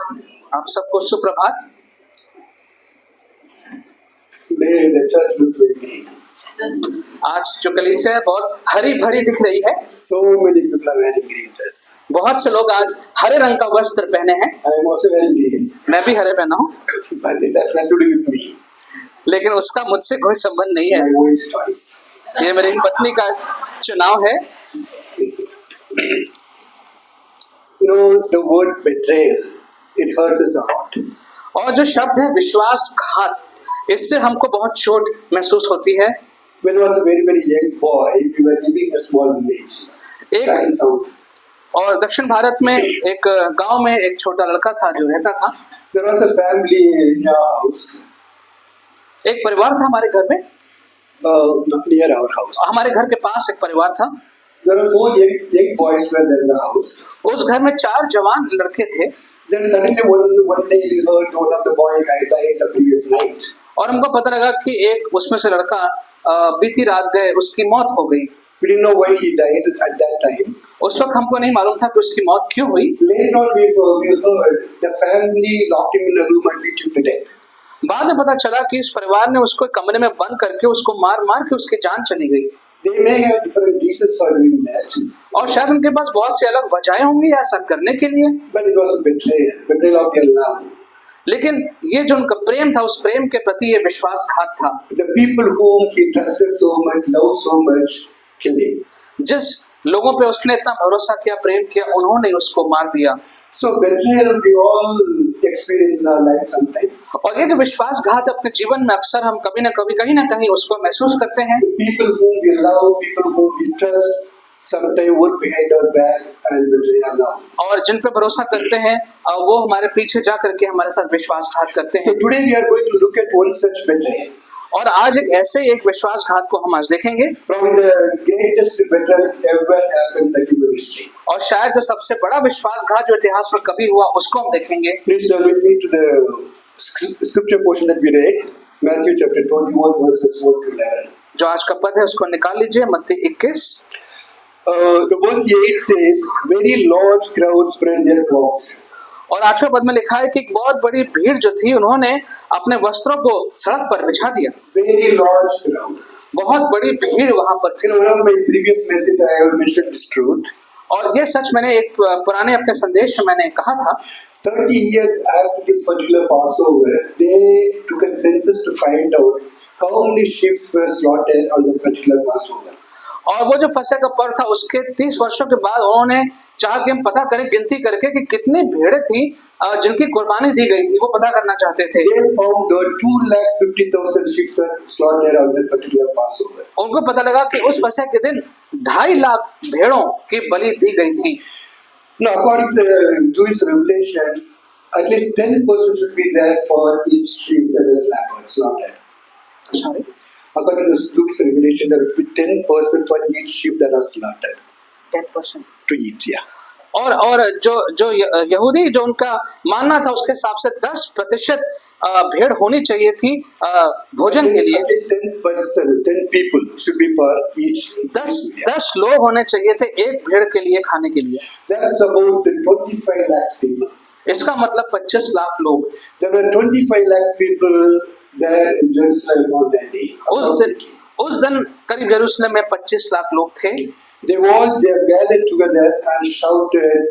आप सबको सुप्रभात। आज जो कलीसिया है बहुत हरी भरी दिख रही है। So many people are wearing green dress. बहुत से लोग आज हरे रंग का वस्त्र पहने हैं। I am also wearing green. मैं भी हरे पहना हूँ, But that's not to do with me. लेकिन उसका मुझसे कोई संबंध नहीं है। My wife's choice. ये मेरी पत्नी का चुनाव है। You know, the word betrayal, it hurts us a lot. और जो शब्द है विश्वासघात, इससे हमको बहुत चोट महसूस होती है। When I was a very, very young boy, we were living in a small village back in south. और दक्षिण भारत में एक गांव में एक छोटा लड़का था जो रहता था। There was a family in our house. एक परिवार था हमारे घर में, near our house. हमारे घर के पास एक परिवार था। There were 4 young boys were there in the house. उस घर में 4 जवान लड़के थे। Then suddenly one day we heard one of the boys died the previous night. और हमको पता लगा कि एक उसमें से लड़का बीती रात गए उसकी मौत हो गई। We didn't know why he died at that time. उस वक्त हमको नहीं मालूम था कि उसकी मौत क्यों हुई। Later on we heard the family locked him in a room and beat him to death. बाद में पता चला कि इस परिवार ने उसको कमरे में बंद करके उसको मार मार के उसकी जान चली गई। They may have different reasons for doing that. और शायद उनके पास बहुत सी अलग वजहें होंगी ऐसा करने के लिए। But it was a betrayal of their love. लेकिन ये जो उनका प्रेम था, उस प्रेम के प्रति ये विश्वासघात था। The people whom he trusted so much, loved so much, killed him. जिस लोगों पे उसने इतना भरोसा किया, प्रेम किया, उन्होंने उसको मार दिया। So betrayal we all experience in our life sometime. और ये जो विश्वासघात अपने जीवन में अक्सर हम कभी न कभी कहीं ना कहीं उसको महसूस करते हैं। The people whom we love, people whom we trust, sometimes work behind our back and betray our love. और जिन पे भरोसा करते हैं वो हमारे पीछे जा करके हमारे साथ विश्वासघात करते So हैं। today we are going to look at one such betrayal. और आज एक विश्वासघात को हम आज देखेंगे। Probably the greatest betrayal ever happened in human history. और शायद जो सबसे बड़ा विश्वासघात जो इतिहास में कभी हुआ उसको हम देखेंगे। Please turn with me to the scripture portion that we read, Matthew chapter 21 verses 1 to 11. जो आज का पद है उसको निकाल लीजिए, मत्ती 21। The verse 8 says, very large crowds spread their cloaks. और 8वें पद में लिखा है कि एक बहुत बड़ी भीड़ जो थी उन्होंने अपने वस्त्रों को सड़क पर बिछा दिया। Very large crowd. बहुत बड़ी भीड़ वहां पर थी। In one of my previous messages, I have mentioned this truth. और ये सच मैंने एक पुराने अपने संदेश में मैंने कहा था। 30 years after this particular Passover, they took a census to find out how many sheep were slaughtered on that particular Passover. और वो जो फसह का पर्व था उसके 30 वर्षों के बाद उन्होंने चाह के हम पता करें गिनती करके कि कितनी भेड़ें थी जिनकी कुर्बानी दी गई थी, वो पता करना चाहते थे। They found 250,000 sheep were slaughtered on that particular Passover. उनको पता लगा कि उस फसह के दिन 2.5 लाख भेड़ों की बलि दी गई थी। Now, according to the Jewish regulations, at least 10% should be there for each sheep that is slaughtered. Sorry? According to the Jewish regulation, there should be 10% for each sheep that are slaughtered 10% to eat. Yeah. और जो यहूदी जो उनका मानना था उसके हिसाब से 10% भेड़ होनी चाहिए थी भोजन के लिए। 10 people should be for each. 10 लोग होने चाहिए थे एक भेड़ के लिए खाने के लिए। That's about 25 lakh people. इसका मतलब 25 लाख लोग। There were 25 lakh people there in Jerusalem on that day. उस दिन करीब यरूशलेम में 25 लाख लोग थे। They gathered together and shouted,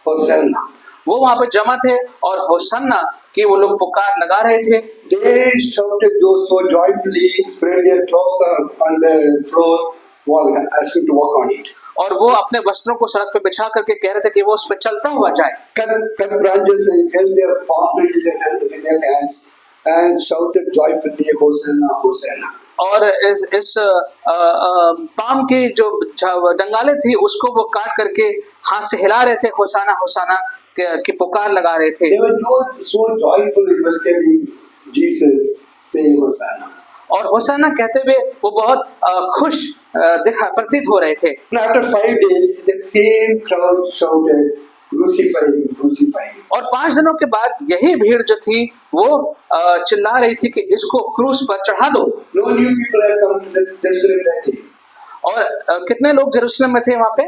Hosanna. वो वहाँ पे जमा थे और होसन्ना की वो लोग पुकार लगा रहे थे। They shouted so joyfully, spread their clothes on the floor, asking to walk on it. और वो अपने वस्त्रों को सड़क पे बिछा करके कह रहे थे कि वो उस पे चलता हुआ जाए। Cut branches and held their palm in their hands and shouted joyfully, Hosanna, Hosanna. और इस पाम की जो डंगाले थी उसको वो काट करके हाथ से हिला रहे थे, होसाना होसाना की पुकार लगा रहे थे। They were so joyful in welcoming Jesus, saying Hosanna. और होसाना कहते हुए वो बहुत खुश प्रतीत हो रहे थे। After 5 days, the same crowd shouted, Crucify him, crucify him. और 5 दिनों के बाद यही भीड़ जो थी वो चिल्ला रही थी कि इसको क्रूस पर चढ़ा दो। No new people have come to Jerusalem that day. और कितने लोग यरूशलेम में थे वहाँ पे?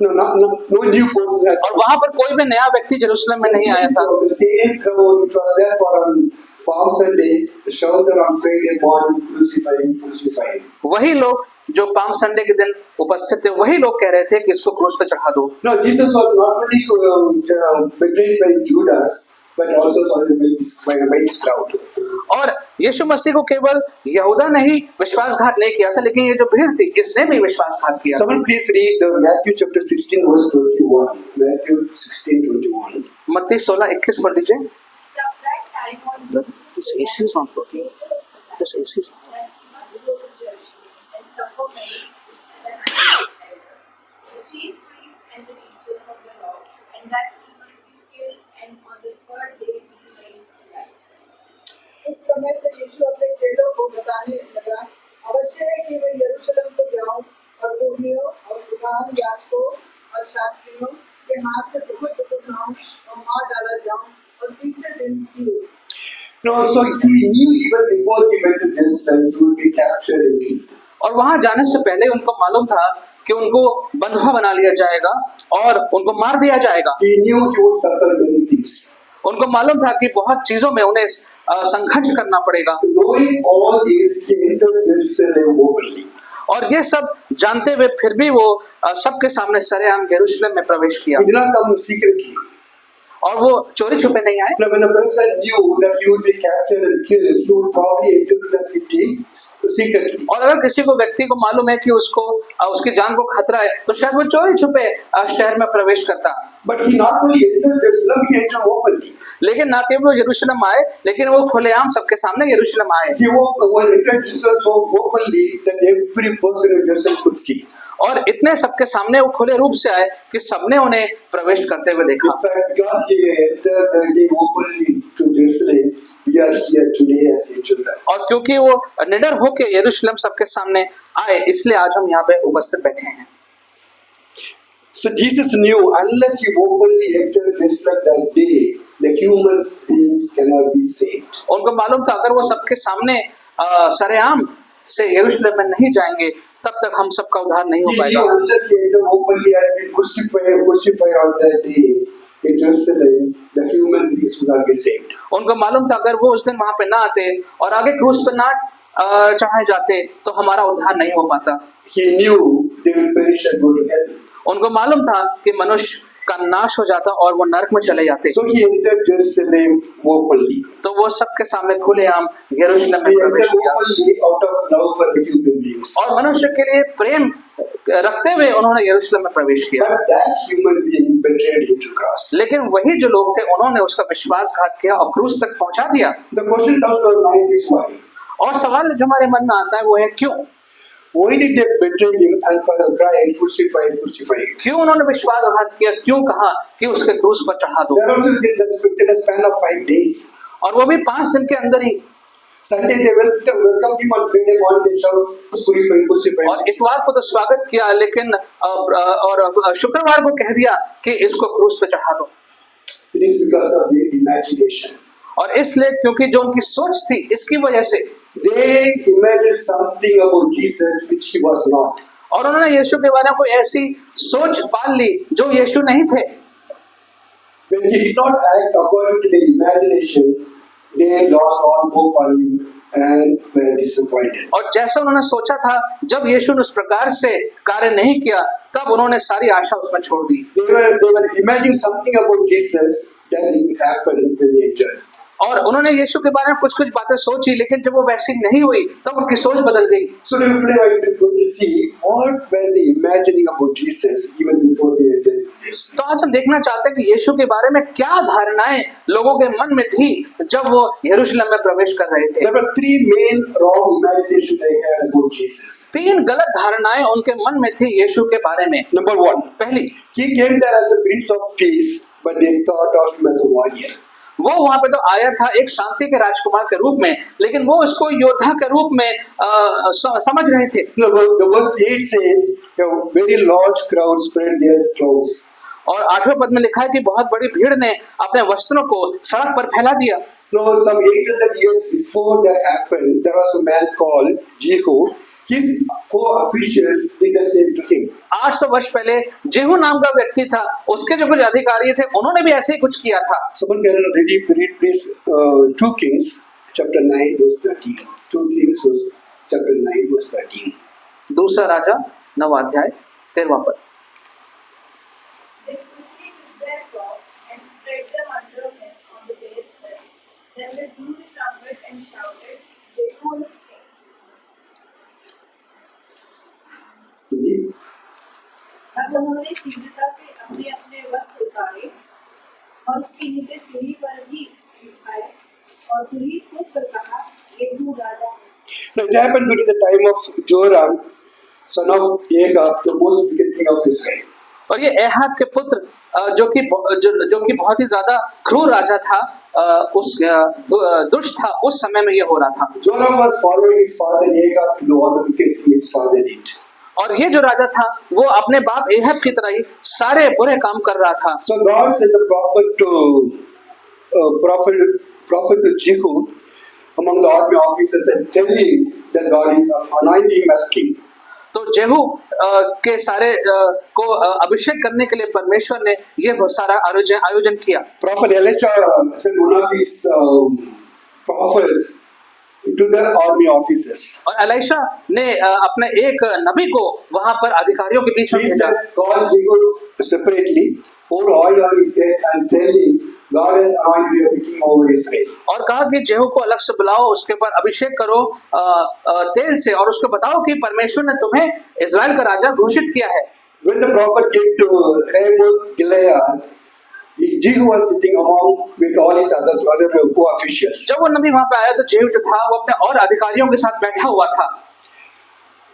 no new person had और वहां पर कोई भी नया व्यक्ति यरूशलेम में नहीं आया था। The same crowd which was there for on Palm Sunday shouted on Friday morning, crucify him, crucify him. वही लोग जो पाम संडे के दिन उपस्थित थे वही लोग कह रहे थे कि इसको क्रूस पे चढ़ा दो। Now Jesus was not only betrayed by Judas, but also by the crowd. और यीशु मसीह को केवल यहूदा ने ही विश्वासघात नहीं किया था, लेकिन ये जो भीड़ थी इसने भी विश्वासघात किया। Someone please read Matthew chapter 16 verse 21. Matthew 16:21. मत्ती 16:21 पढ़ लीजिए। From that time on, This AC is not working. This AC is not. and suffer many the chief priests and the teachers of the law, and that he must be killed and on the third day be raised to life. उस समय से यीशु अपने चेलों को बताने लगा, अवश्य है कि मैं यरूशलेम को जाऊं और पुरनियों और प्रधान याजकों और शास्त्रियों के हाथ से बहुत दुख खाऊं और मार डाला जाऊं और तीसरे दिन जीऊं। No, so he knew even before he went to Jerusalem he would be captured and killed. और वहां जाने से पहले उनको मालूम था कि उनको बंधुआ बना लिया जाएगा और उनको मार दिया जाएगा। He knew he would suffer many things. उनको मालूम था कि बहुत चीजों में उन्हें संघर्ष करना पड़ेगा। Knowing all this, he entered Jerusalem openly. और ये सब जानते हुए फिर भी वो सबके सामने सरेआम यरूशलेम में प्रवेश किया। He did not come secretly. और वो चोरी छुपे नहीं आए। Now, when a person knew that he would be captured and killed, he would probably enter the city secretly. और अगर किसी को व्यक्ति को मालूम है कि उसको उसकी जान को खतरा है तो शायद वो चोरी छुपे शहर में प्रवेश करता। But he not only entered Jerusalem, he entered openly. लेकिन ना केवल वो यरूशलेम आए, लेकिन वो खुलेआम सबके सामने यरूशलेम आए। He entered Jerusalem so openly that every person in Jerusalem could see. और इतने सबके सामने वो खुले रूप से आए कि सबने उन्हें प्रवेश करते हुए देखा। In fact, because he entered the day openly to Jerusalem, we are here today as his children. और क्योंकि वो निडर होके यरूशलेम सबके सामने आए, इसलिए आज हम यहाँ पे उपस्थित बैठे हैं। So Jesus knew unless he openly entered Jerusalem that day, the human being cannot be saved. उनको मालूम था अगर वो सबके सामने सरेआम से यरूशलेम में नहीं जाएंगे तब तक हम सबका उद्धार नहीं हो He पाएगा। knew unless he entered openly and been crucified on that day in Jerusalem, the human beings will not be saved. उनको मालूम था अगर वो उस दिन वहां पे ना आते और आगे क्रूस पे ना चढ़ाए जाते तो हमारा उद्धार नहीं हो पाता। He knew they will perish and go to hell. उनको मालूम था कि मनुष्य का नाश हो जाता और वो नरक में चले जाते। So he entered Jerusalem openly. तो वो सबके सामने खुलेआम यरूशलेम में He प्रवेश entered किया openly out of love for the human beings. और मनुष्य के लिए प्रेम रखते हुए उन्होंने यरूशलेम में प्रवेश किया। But that human being betrayed him to cross. लेकिन वही जो लोग थे उन्होंने उसका विश्वासघात किया और क्रूस तक पहुंचा दिया। The question comes to our mind is why? और सवाल जो हमारे मन में आता है वो है क्यों? Why did they betray him and cry, crucify him, crucify him? क्यों उन्होंने विश्वासघात किया? क्यों कहा कि उसके क्रूस पर चढ़ा दो? That also within a span of 5 days. और वो भी 5 दिन के अंदर ही। Sunday they welcomed him on Friday morning, they shout, crucify him, crucify him. और इतवार को तो स्वागत किया, लेकिन और शुक्रवार को कह दिया कि इसको क्रूस पे चढ़ा दो। It is because of their imagination. और इसलिए क्योंकि जो उनकी सोच थी इसकी वजह से They imagined something about Jesus which he was not. और उन्होंने यीशु के बारे में कोई ऐसी सोच पाल ली जो यीशु नहीं थे। When he did not act according to their imagination, they lost all hope on him and were disappointed. और जैसा उन्होंने सोचा था, जब यीशु ने उस प्रकार से कार्य नहीं किया तब उन्होंने सारी आशा उसमें छोड़ दी। They were imagining something about Jesus that didn't happen when he entered. और उन्होंने यीशु के बारे में कुछ कुछ बातें सोची, लेकिन जब वो वैसी नहीं हुई तब उनकी सोच बदल गई। So today I am going to see what were they imagining about Jesus even before they entered Jesus. तो आज हम देखना चाहते हैं कि यीशु के बारे में क्या धारणाएं लोगों के मन में थी जब वो यरूशलेम में प्रवेश कर रहे थे। There were 3 main wrong imaginations they had about Jesus. 3 गलत धारणाएं उनके मन में थी यीशु के बारे में। Number 1, पहली, he came there as a prince of peace, but they thought of him as a warrior. वो वहां पे तो आया था एक शांति के राजकुमार के रूप में, लेकिन वो उसको योद्धा के रूप में समझ रहे थे। The verse 8 says, a very large crowd spread their clothes. और 8वें पद में लिखा है कि बहुत बड़ी भीड़ ने अपने वस्त्रों को सड़क पर फैला दिया। No, some 800 years before that happened, there was a man called Jehu. his co-officials did the same to him. 800 वर्ष पहले जेहू नाम का व्यक्ति था, उसके जो कुछ अधिकारी थे उन्होंने भी ऐसे ही कुछ किया था। Someone can read this 2 Kings chapter 9 verse 13. 2 Kings chapter 9 verse 13. दूसरा राजा 9 अध्याय 13वां पद। They quickly took their cloaks and spread them under him on the day's bed. Then they blew the trumpet and shouted, Jehu is king. Indeed. अब उन्होंने शीघ्रता से अपने अपने वस्त्र उतारे और उसके नीचे सीढ़ी पर भी बिछाए और दूरी फूंक कर कहा, येहू राजा है। Now it happened during the time of Joram, son of Ahab, the most wicked king of Israel. और ये एहाब के पुत्र जो कि बहुत ही ज्यादा क्रूर राजा था, उस दुष्ट था, उस समय में ये हो रहा था। Joram was following his father Ahab to do all the wicked things his father did. और ये जो राजा था वो अपने बाप एहब की तरह ही सारे बुरे काम कर रहा था। So God sent a prophet to Jehu among the army officers and tell him that God is anointing him as king. तो जेहू के सारे को अभिषेक करने के लिए परमेश्वर ने ये बहुत सारा आयोजन किया। Prophet Elisha sent one of his prophets to the army officers. और एलीशा ने अपने एक नबी को वहां पर अधिकारियों के बीच में He भेजा। said, call Jehu separately, pour oil on his head and tell him, God has anointed you as a king over Israel. और कहा कि जेहू को अलग से बुलाओ, उसके ऊपर अभिषेक करो तेल से, और उसको बताओ कि परमेश्वर ने तुम्हें इजराइल का राजा घोषित किया है। When the prophet came to Ramoth Gilead, Jehu was sitting among with all his other co-officials. जब वो नबी वहां पे आया तो जेहू जो था वो अपने और अधिकारियों के साथ बैठा हुआ था,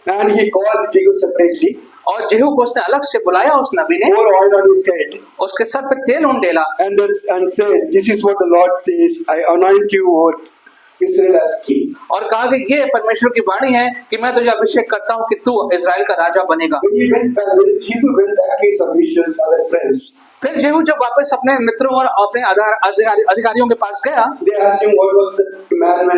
And he called Jehu separately, और जेहू को उसने अलग से बुलाया, उस नबी ने pour oil on his head, उसके सर पे तेल उंडेला and said, This is what the Lord says, I anoint you over Israel as king. और कहा कि ये परमेश्वर की वाणी है कि मैं तुझे अभिषेक करता हूँ कि तू इजराइल का राजा बनेगा। When Jehu went back to his officials, other friends, फिर जेहू जब वापस अपने मित्रों और अपने अधिकारियों के पास गया, they asked him what was the man,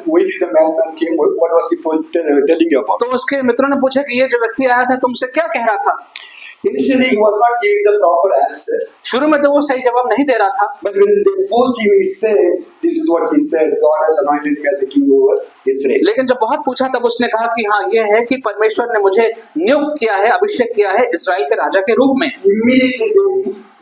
why did the madman came, what was he telling you about? तो उसके मित्रों ने पूछा कि ये जो व्यक्ति आया था तुमसे क्या कह रहा था। Initially, he was not giving the proper answer, शुरू में तो वो सही जवाब नहीं दे रहा था, but when they forced him, he said, This is what he said, God has anointed me as a king over Israel. लेकिन जब बहुत पूछा तब उसने कहा कि हाँ ये है कि परमेश्वर ने मुझे नियुक्त किया है, अभिषेक किया है इजराइल के राजा के रूप में। Immediately they took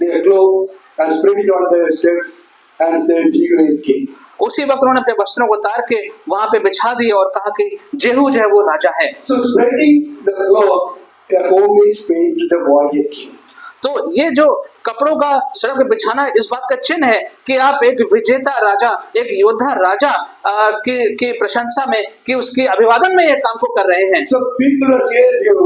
their cloak and spread it on the steps and said, Jehu is king. उसी वक्त उन्होंने अपने वस्त्रों को उतार के वहां पे बिछा दिए और कहा कि जेहू जो है वो राजा है। So spreading the cloak, a homage paid to the warrior king. तो ये जो कपड़ों का सड़क पे बिछाना इस बात का चिन्ह है कि आप एक विजेता राजा, एक योद्धा राजा की प्रशंसा में, कि उसके अभिवादन में ये काम को कर रहे हैं। So people are here,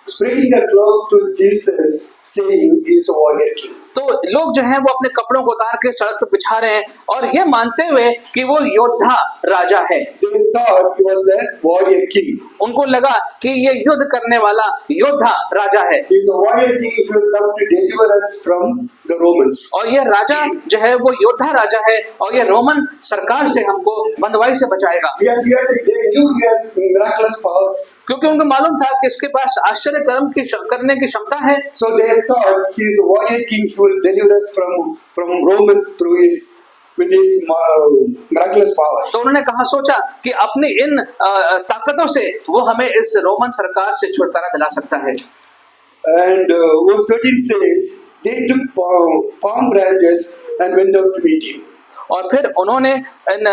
spreading the cloak to Jesus, saying he is a warrior king. तो लोग जो हैं वो अपने कपड़ों को उतार के सड़क पे बिछा रहे हैं और ये मानते हुए कि वो योद्धा राजा है। They thought he was a warrior king. उनको लगा कि ये युद्ध करने वाला योद्धा राजा है He is a warrior king who will come to deliver us from the Romans. और ये राजा जो है वो योद्धा राजा है और ये रोमन सरकार से हमको बंदवाई से बचाएगा। Yes, they knew he has miraculous powers. क्योंकि उनको मालूम था कि इसके पास आश्चर्य कर्म करने की क्षमता है। So they thought he is a warrior king who will deliver us from Roman through with his miraculous powers. तो उन्होंने कहा सोचा कि अपनी इन ताकतों से वो हमें इस रोमन सरकार से छुटकारा दिला सकता है। And verse 13 says, they took palm branches and went out to meet him. और फिर उन्होंने इन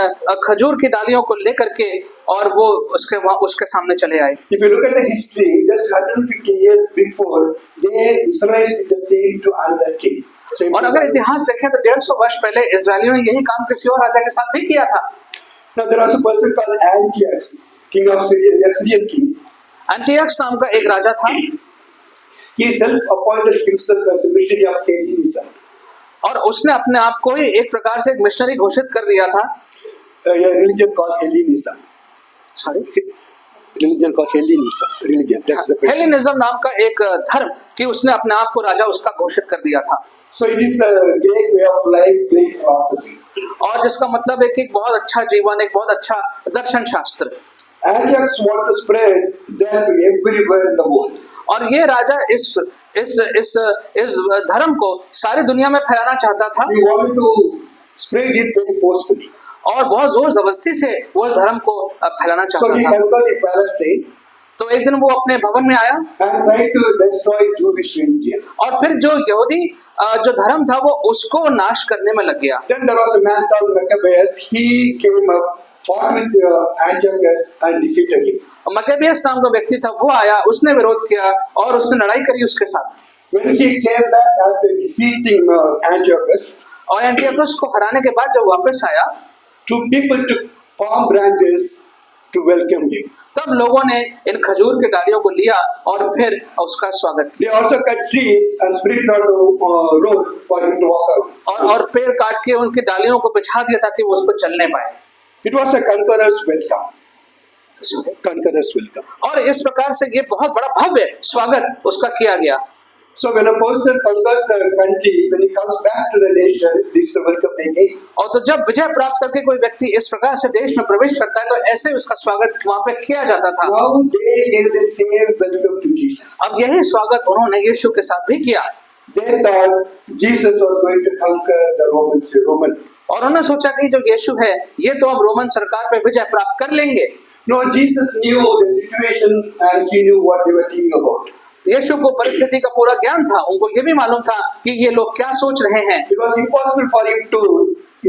खजूर की डालियों को लेकर के और वो उसके सामने चले आए। If you look at the history, just 150 years before, they Israelites did the same to another king. और अगर इतिहास देखें तो 150 वर्ष पहले इजरायलियों ने यही काम किसी और राजा के साथ भी किया था। Now there was a person called Antiochus, king of Syria, a Syrian king. एंटियक्स नाम का एक राजा था। He self-appointed himself as a missionary of Hellenism. और उसने अपने आप को ही एक प्रकार से एक मिशनरी घोषित कर दिया था। A religion called Hellenism. Sorry, Religion called Hellenism. Religion. That's the person. Hellenism नाम का एक धर्म कि उसने अपने आप को राजा उसका घोषित कर दिया था। So it is a great way of life, great philosophy. और जिसका मतलब है कि एक बहुत अच्छा जीवन, एक बहुत अच्छा दर्शन शास्त्र। Antiochus want to spread that everywhere in the world. और ये राजा इस धर्म को सारी दुनिया में फैलाना चाहता था He wanted to spread it very forcefully. और बहुत जोर जबरदस्ती से वो इस धर्म को फैलाना So चाहता he था। conquered in Palestine तो एक दिन वो अपने भवन में आया and tried to destroy Jewish religion. और फिर जो यहूदी जो धर्म था वो उसको नाश करने में लग गया। Then there was a man called Maccabeus. He came up, fought with Antiochus and defeated him. और मकेबियस नाम का व्यक्ति था, वो आया, उसने विरोध किया और उसने लड़ाई करी उसके साथ। When he came back after defeating Antiochus, और एंटियोकस को हराने के बाद जब वापस आया two people took palm branches to welcome him. तब लोगों ने इन खजूर के डालियों को लिया और फिर उसका स्वागत They also cut trees and spread it on the road for him to walk out. किया और पेड़ काट के उनकी डालियों को बिछा दिया ताकि वो उस पर चलने पाए। It was a conqueror's welcome. Conqueror's welcome. और इस प्रकार से ये बहुत बड़ा भव्य स्वागत उसका किया गया। So when a person conquers a country, when he comes back to the nation, this is the welcome they gave. और तो जब विजय प्राप्त करके कोई व्यक्ति इस प्रकार से देश में प्रवेश करता है तो ऐसे उसका स्वागत वहां पे किया जाता था। Now they gave the same welcome to Jesus. अब यही स्वागत उन्होंने यीशु के साथ भी किया They thought Jesus was going to conquer the Roman. और उन्होंने सोचा कि जो यीशु है ये तो अब रोमन सरकार पे विजय प्राप्त कर लेंगे। No, Jesus knew the situation and he knew what they were thinking about. यीशु को परिस्थिति का पूरा ज्ञान था, उनको ये भी मालूम था कि ये लोग क्या सोच रहे हैं। It was impossible for him to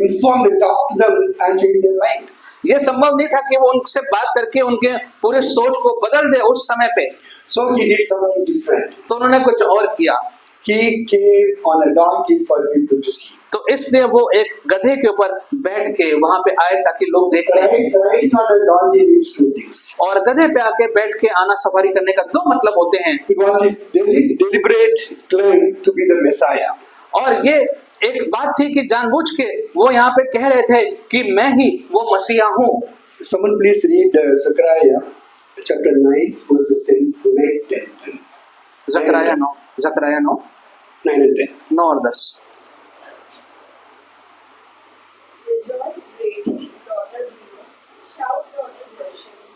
inform and talk to them and change their mind. ये संभव नहीं था कि वो उनसे बात करके उनके पूरे सोच को बदल दे उस समय पे। So he did something different. तो उन्होंने कुछ और किया। He came on a donkey for people to see. तो इसलिए वो एक गधे के ऊपर बैठ के वहां पे आए ताकि लोग देख लें। Riding on a donkey means two things. और गधे पे आके बैठ के आना सवारी करने का दो मतलब होते हैं। It was his deliberate claim to be the Messiah. और ये एक बात थी कि जानबूझ के वो यहाँ पे कह रहे थे कि मैं ही वो मसीहा हूँ। Someone please read Zechariah chapter 9 verses 10 to 10. Zakaria 9 9 and 10. 9 और 10। Rejoice greatly, daughter Zion. Shout, daughter Jerusalem.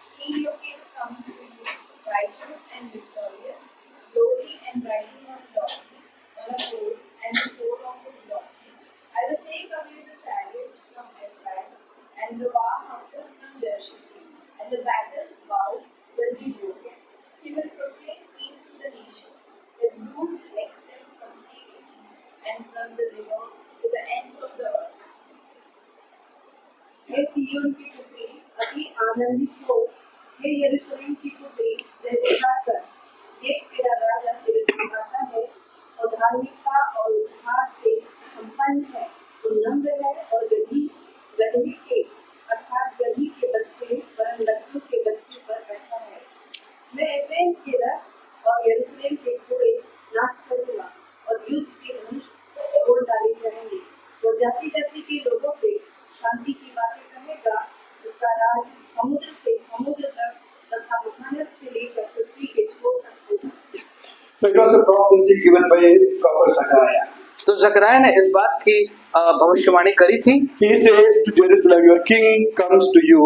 See, your king comes to you, righteous and victorious, lowly and riding on a donkey, on a colt, and the foal of a donkey. I will take away the chariots from Ephraim, and the war horses from Jerusalem, and the battle bow will be broken. He will proclaim peace to the nations. His rule will extend from sea to sea, and from the river to the ends of the earth. हे सिय्योन की पुत्री, अति आनंदित हो, हे यरूशलेम की पुत्री, जय जयकार कर। देख तेरा राजा तेरे पास आता है और धार्मिकता और उद्धार से संपन्न है, वो नम्र है और गधी के अर्थात गधी के बच्चे वरन लट्टू के बच्चे पर बैठा है। मैं एफ्रेम के रथ और यरूशलेम के घोड़े नाश करूंगा और युद्ध के धनुष तोड़ डाले जाएंगे। वो जाति जाति के लोगों से शांति की बातें कहेगा। उसका राज समुद्र से समुद्र तक तथा महानद से लेकर पृथ्वी के छोर तक होगा। So it was a prophecy given by prophet Zechariah. तो ज़करिया ने इस बात की भविष्यवाणी करी थी। He says to Jerusalem, your king comes to you.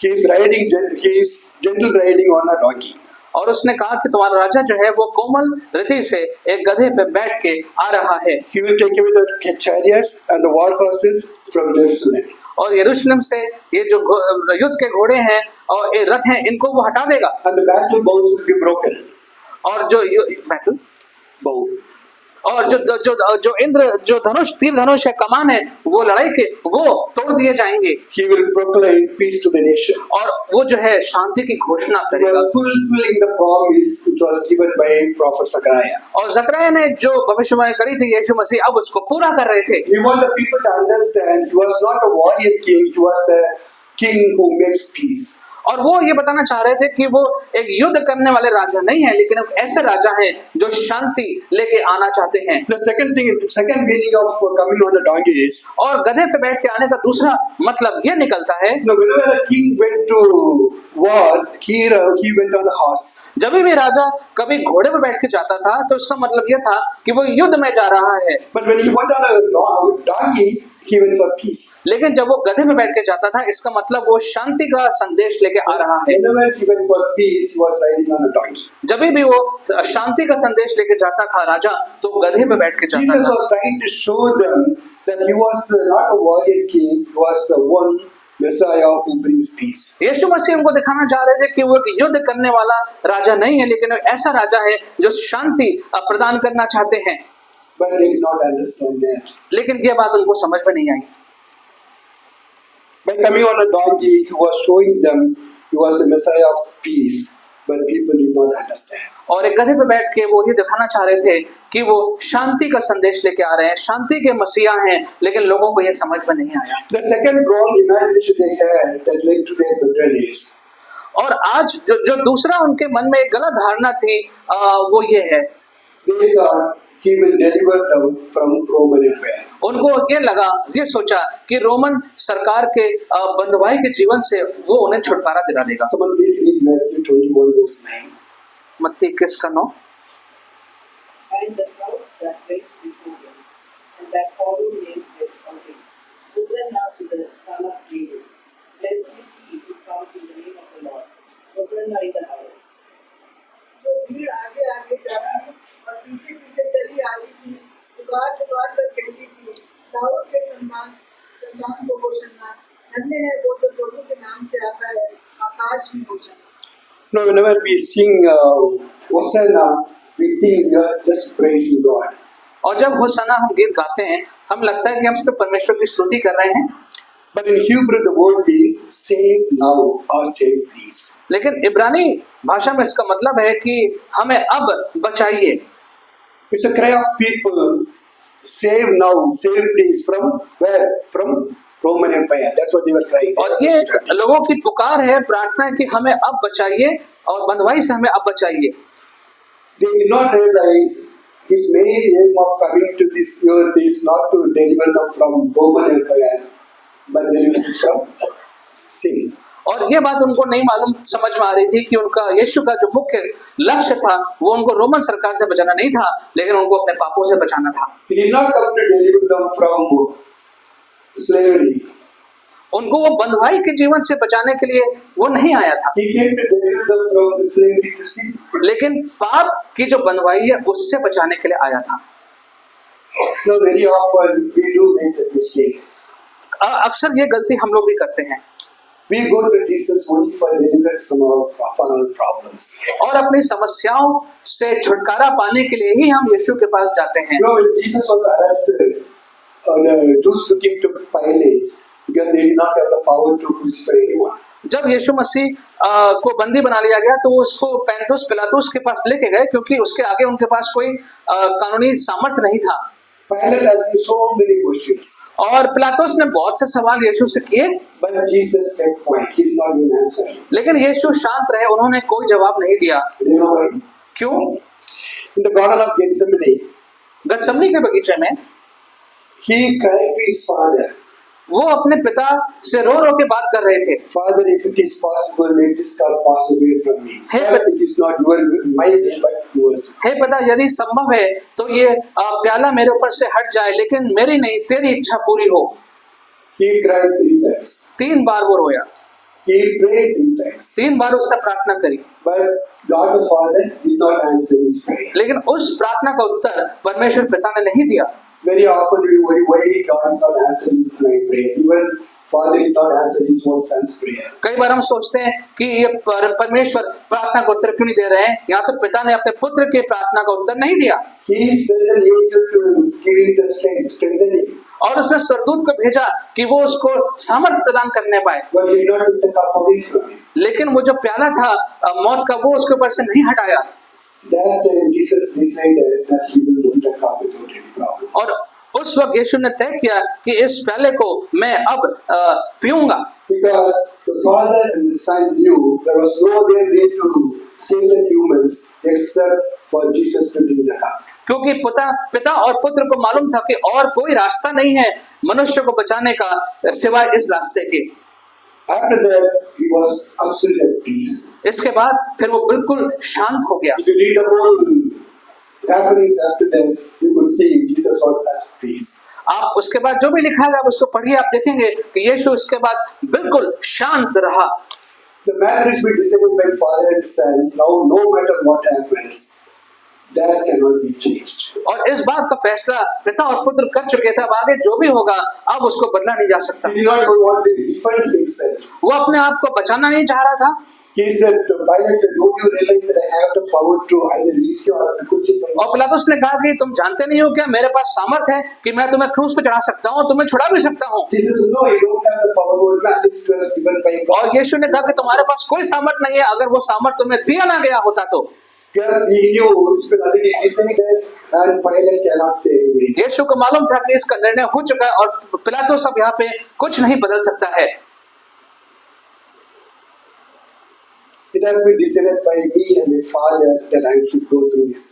He is gentle riding on a donkey. और उसने कहा कि तुम्हारा राजा जो है वो कोमल रीति से एक गधे पे बैठ के आ रहा है। He will take away the chariots and the war horses from Jerusalem. और यरूशलेम से ये जो युद्ध के घोड़े हैं और ये रथ हैं इनको वो हटा देगा। And the battle bows will be broken. और जो बैटल Bow. और जो इंद्र जो तीर धनुष है, कमान है, वो लड़ाई के वो तोड़ दिए जाएंगे। He will proclaim peace to the nation. और वो जो है शांति की घोषणा He करेगा। was fulfilling the promise which was given by prophet Zechariah. और ज़करिया ने जो भविष्यवाणी करी थी यीशु मसीह अब उसको पूरा कर रहे थे। He wanted the people to understand he was not a warrior king, he was a king who makes peace. और वो ये बताना चाह रहे थे कि वो एक युद्ध करने वाले राजा नहीं है, लेकिन एक ऐसे राजा हैं जो शांति लेके आना चाहते हैं। The second meaning of coming on a donkey is, और गधे पे बैठ के आने का दूसरा मतलब ये निकलता है, whenever a king went to war, he went on a horse. जब भी राजा कभी घोड़े पे बैठ के जाता था तो उसका मतलब ये था कि वो युद्ध में जा रहा है। But when he went on a donkey, he went for peace. लेकिन जब वो गधे में बैठ के जाता था, इसका मतलब वो शांति का संदेश लेके आ रहा है। Whenever he went for peace, he was riding on a donkey. जब भी वो शांति का संदेश लेके जाता था राजा, तो गधे पे बैठ के जाता Jesus था। was trying to show them that he was not a warrior king, he was the one Messiah who brings peace. यीशु मसीह उनको दिखाना चाह रहे थे कि वो एक युद्ध करने वाला राजा नहीं है, लेकिन ऐसा राजा है जो शांति प्रदान करना चाहते हैं। But they did not understand that. लेकिन ये बात उनको समझ में नहीं आई। By coming on a donkey, he was showing them he was the Messiah of peace, but people did not understand. और एक गधे पे बैठ के वो ये दिखाना चाह रहे थे कि वो शांति का संदेश लेके आ रहे हैं, शांति के मसीहा हैं, लेकिन लोगों को ये समझ में नहीं आया। The second wrong imagination they had that led to their bitterness. और आज जो दूसरा उनके मन में एक गलत धारणा थी, वो ये है, They thought he will deliver them from Roman Empire. उनको ये सोचा कि रोमन सरकार के बंधुआई के जीवन से वो उन्हें छुटकारा दिला देगा। Someone please read Matthew 21 verse 9. मत्ती 21 का 9। And the crowds that went before him, and that followed him were shouting, Hosanna to the Son of David. Blessed is he who comes in the name of the Lord. Hosanna in the highest. जो भीड़ आगे आगे जाती और पीछे पीछे चली आ रही थी, पुकार पुकार कर कहती थी, दाऊद के संतान को होशन्ना, धन्य है वो जो प्रभु के नाम से आता है, आकाश में होशन्ना। Now, whenever we sing Hosanna, we think we are just praising God. और जब होशाना हम गीत गाते हैं, हम लगता है कि हम सिर्फ परमेश्वर की स्तुति कर रहे हैं। But in Hebrew, the word means save now or save please. लेकिन इब्रानी भाषा में इसका मतलब है कि हमें अब बचाइए। It's a cry of people, save now, save please. From where? From Roman Empire. That's what they were crying. और ये लोगों की पुकार है, प्रार्थना है कि हमें अब बचाइए और बंधुआई से हमें अब बचाइए। They did not realize his main aim of coming to this earth is not to deliver them from Roman Empire, but deliver them from sin. और ये बात उनको नहीं मालूम समझ में आ रही थी कि उनका यीशु का जो मुख्य लक्ष्य था वो उनको रोमन सरकार से बचाना नहीं था, लेकिन उनको अपने पापों से बचाना था। He did not come to deliver them from slavery. उनको वो बंधुआई के जीवन से बचाने के लिए वो नहीं आया था, He came to deliver them from the slavery to sin. लेकिन पाप की जो बंधुआई है उससे बचाने के लिए आया था। Now, very often we do make that mistake. अक्सर ये गलती हम लोग भी करते हैं। We go to Jesus only for deliverance from our problems. और अपनी समस्याओं से छुटकारा पाने के लिए ही हम यीशु के पास जाते हैं। You know, when Jesus was arrested, the Jews took him to Pilate because they did not have the power to crucify anyone. जब यीशु मसीह को बंदी बना लिया गया तो वो उसको पैंतुस पिलातुस के पास लेके गए, क्योंकि उसके आगे उनके पास कोई कानूनी सामर्थ्य नहीं था। Pilate asked him so many questions, और पिलातुस ने बहुत से सवाल यीशु से किए, but Jesus kept quiet. He did not even answer. लेकिन यीशु शांत रहे, उन्होंने कोई जवाब नहीं दिया। You know why? क्यों? In the Garden of Gethsemane, गतसमनी के बगीचे में he cried to his father, वो अपने पिता से रो रो के बात कर रहे थे। Father, if it is possible, let this cup pass away from me. Hey, But it is not my will, but yours. हे पिता, यदि संभव है तो ये प्याला मेरे ऊपर से हट जाए, लेकिन मेरी नहीं तेरी इच्छा पूरी हो। He cried 3 times. 3 बार वो रोया, He prayed 3 times. 3 बार उसने प्रार्थना करी, But God the Father did not answer his prayer. लेकिन उस प्रार्थना का उत्तर परमेश्वर पिता ने नहीं दिया। Very often we worry why God is not answering my prayer. Even Father did not answer his own son's prayer. कई बार हम सोचते हैं कि ये परमेश्वर प्रार्थना का उत्तर क्यों नहीं दे रहे हैं, यहाँ तो पिता ने अपने पुत्र के प्रार्थना का उत्तर नहीं दिया। He sent an angel to give him the strengthening. और उसने स्वर्गदूत को भेजा कि वो उसको सामर्थ्य प्रदान करने पाए, But he did not take the cup away from him. लेकिन वो जो प्याला था मौत का वो उसके ऊपर से नहीं हटाया। That time Jesus decided that he will drink the cup without any problem. और उस वक्त यीशु ने तय किया कि इस प्याले को मैं अब पीऊंगा, Because the Father and the Son knew there was no other way to save the humans except for Jesus to drink the cup. क्योंकि पिता और पुत्र को मालूम था कि और कोई रास्ता नहीं है मनुष्य को बचाने का सिवाय इस रास्ते के। After that, he was absolutely at peace. इसके बाद फिर वो बिल्कुल शांत हो गया। If you read about happenings after that, you could see Jesus was at peace. आप उसके बाद जो भी लिखा है आप उसको पढ़िए, आप देखेंगे कि यीशु उसके बाद बिल्कुल शांत रहा। The matter is been decided by father and son. Now, no matter what happens, that cannot be changed. और इस बात का फैसला पिता और पुत्र कर चुके थे, अब आगे जो भी होगा अब उसको बदला नहीं जा सकता। He did not want to defend himself. वो अपने आप को बचाना नहीं चाह रहा था। He said to Pilate, "Don't you realize that I have the power to either release you or to crucify you?" और पिलातुस ने कहा कि तुम जानते नहीं हो क्या, मेरे पास सामर्थ है कि मैं तुम्हें क्रूस पे चढ़ा सकता हूँ, तुम्हें छुड़ा भी सकता हूँ। He says, "No, you don't have the power over me. This was given by God." और यीशु ने कहा कि तुम्हारे पास कोई सामर्थ नहीं है, अगर वो सामर्थ तुम्हें दिया ना गया होता तो। Yes, he knew it's been already decided, and Pilate cannot say anything. यीशु को मालूम था कि इसका निर्णय हो चुका है और पिलातुस अब यहाँ पे कुछ नहीं बदल सकता है। It has been decided by me and my father that I should go through this.